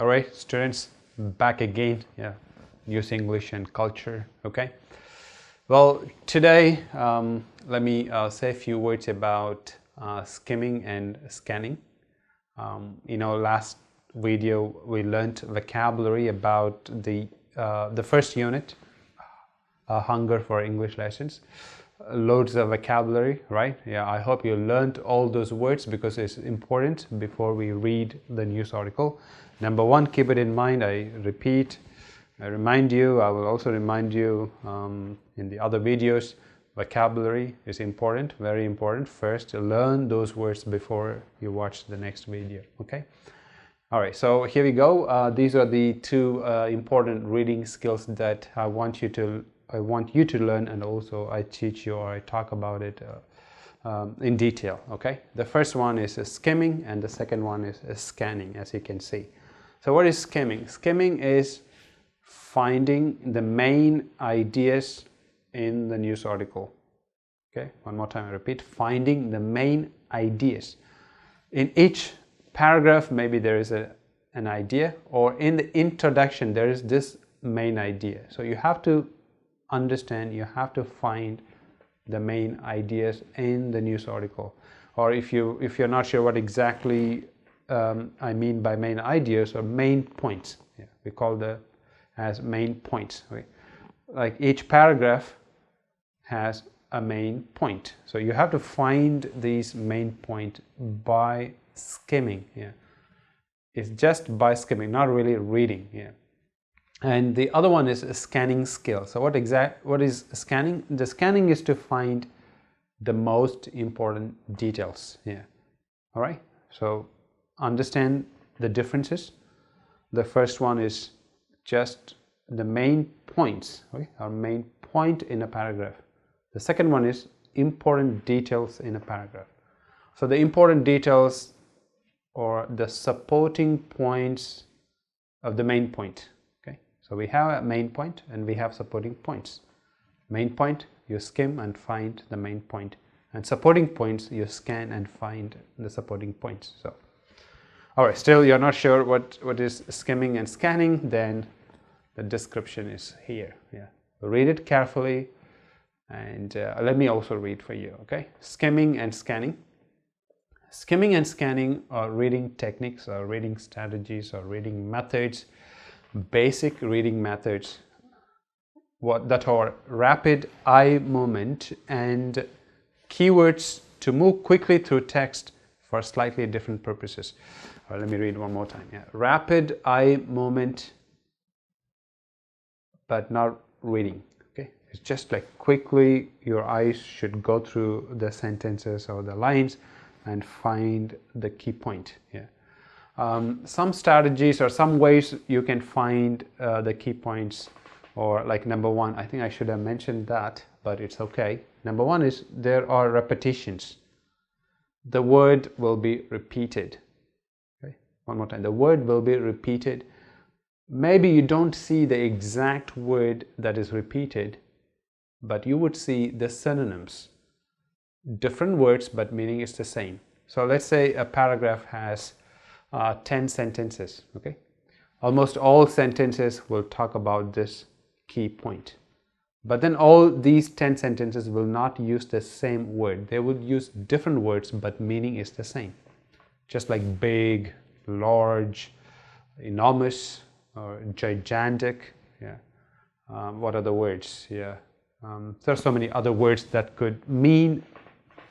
All right, students, back again. Yeah, News English and Culture. Okay. Well, today let me say a few words about skimming and scanning. Last video we learned vocabulary about the first unit, Hunger for English Lessons. Loads of vocabulary, right? Yeah, I hope you learned all those words because it's important before we read the news article. Number one, keep it in mind. I remind you, I will also remind you in the other videos, vocabulary is important, very important. First, learn those words before you watch the next video, okay? All right, so here we go. These are the two important reading skills that I want you to learn, and also I teach you or I talk about it in detail, okay? The first one is skimming and the second one is scanning, as you can see. So what is skimming? Skimming is finding the main ideas in the news article. Okay, one more time I repeat, finding the main ideas. In each paragraph maybe there is an idea, or in the introduction there is this main idea. So you have to understand, you have to find the main ideas in the news article. Or if you're not sure what exactly I mean by main ideas or main points, yeah, we call as main points. Okay? Like each paragraph has a main point, so you have to find these main point by skimming. Yeah, it's just by skimming, not really reading. Yeah. And the other one is a scanning skill. So what is scanning? The scanning is to find the most important details. Yeah. All right. So understand the differences. The first one is just the main points, okay, or main point in a paragraph. The second one is important details in a paragraph. So the important details or the supporting points of the main point. So we have a main point and we have supporting points. Main point, you skim and find the main point, and supporting points, you scan and find the supporting points. So, all right, still you're not sure what is skimming and scanning, then the description is here. Yeah, read it carefully, and let me also read for you. Okay, skimming and scanning. Skimming and scanning are reading techniques or reading strategies or reading methods, basic reading methods that are rapid eye movement and keywords to move quickly through text for slightly different purposes. Let me read one more time. Yeah. Rapid eye movement but not reading. Okay, it's just like quickly your eyes should go through the sentences or the lines and find the key point. Yeah. Some strategies or some ways you can find the key points, or like number one, I think I should have mentioned that, but it's okay. Number one is there are repetitions. The word will be repeated. Okay, one more time. The word will be repeated. Maybe you don't see the exact word that is repeated, but you would see the synonyms. Different words, but meaning is the same. So let's say a paragraph has 10 sentences, okay? Almost all sentences will talk about this key point. But then all these 10 sentences will not use the same word. They would use different words, but meaning is the same. Just like big, large, enormous, or gigantic. Yeah. What are the words? Yeah. There are so many other words that could mean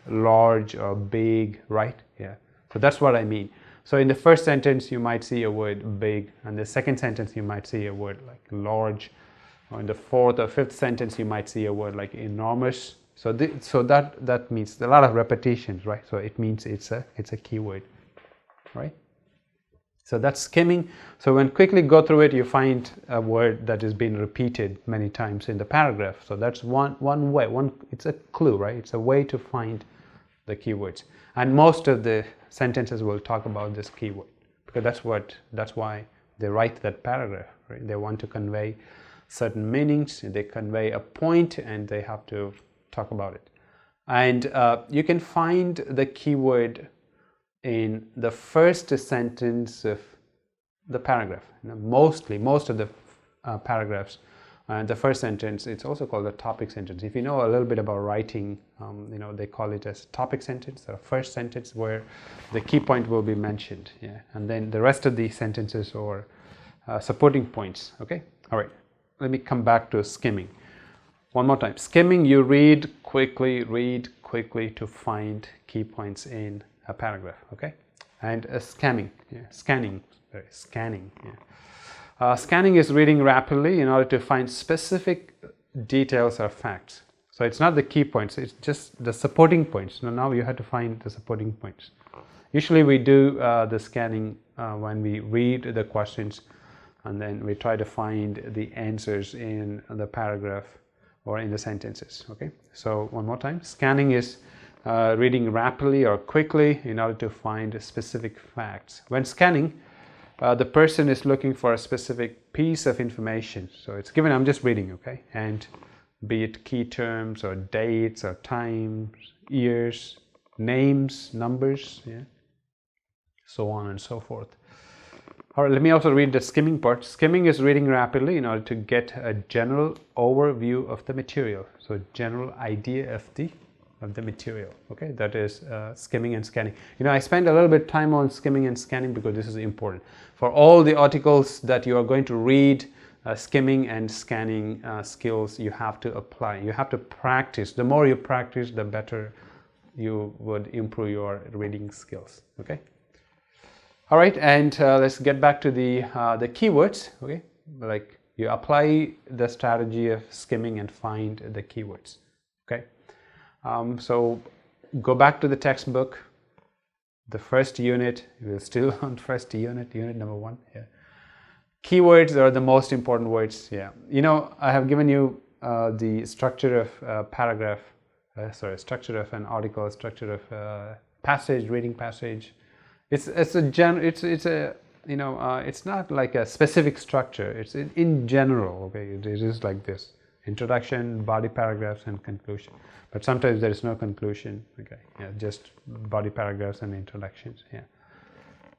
large or big, right? Yeah. So that's what I mean. So in the first sentence, you might see a word big, and the second sentence, you might see a word like large, or in the fourth or fifth sentence, you might see a word like enormous. So that means a lot of repetitions, right? So it means it's a keyword, right? So that's skimming. So when quickly go through it, you find a word that has been repeated many times in the paragraph. So that's one way. It's a clue, right? It's a way to find the keywords. And most of the sentences will talk about this keyword, because that's why they write that paragraph, right? They want to convey certain meanings, they convey a point, and they have to talk about it. And you can find the keyword in the first sentence of the paragraph. Mostly, most of the paragraphs, and the first sentence, it's also called a topic sentence. If you know a little bit about writing, they call it as topic sentence, or first sentence where the key point will be mentioned, yeah, and then the rest of the sentences or supporting points. Okay, all right. Let me come back to skimming one more time. Skimming, you read quickly to find key points in a paragraph. Okay, and scanning. Yeah. Scanning is reading rapidly in order to find specific details or facts. So it's not the key points, it's just the supporting points. Now you have to find the supporting points. Usually we do the scanning when we read the questions and then we try to find the answers in the paragraph or in the sentences. Okay, so one more time. Scanning is reading rapidly or quickly in order to find specific facts. When scanning, the person is looking for a specific piece of information. So it's given, I'm just reading, okay? And be it key terms or dates or times, years, names, numbers, yeah, so on and so forth. All right, let me also read the skimming part. Skimming is reading rapidly in order to get a general overview of the material. So general idea of the material. Okay, that is skimming and scanning. I spend a little bit of time on skimming and scanning because this is important for all the articles that you are going to read. Skimming and scanning skills you have to apply. You have to practice. The more you practice, the better you would improve your reading skills. Okay, all right, and let's get back to the keywords. Okay, like you apply the strategy of skimming and find the keywords. Okay. So go back to the textbook, the first unit. We're still on first unit number 1. Yeah. Keywords are the most important words. Yeah. I have given you the structure of paragraph, structure of an article, structure of passage, reading passage. It's not like a specific structure. It's in general. Okay, it is like this: introduction, body paragraphs, and conclusion. But sometimes there is no conclusion. Okay, yeah, just body paragraphs and introductions. Yeah.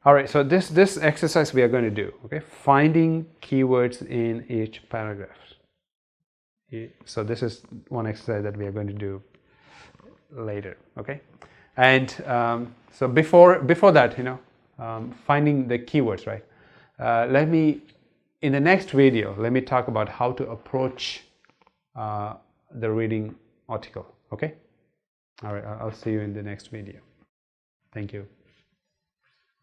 All right. So this exercise we are going to do. Okay, finding keywords in each paragraph. So this is one exercise that we are going to do later. Okay, and so before that, finding the keywords, right? In the next video, let me talk about how to approach the reading article. Okay, all right, I'll see you in the next video. Thank you.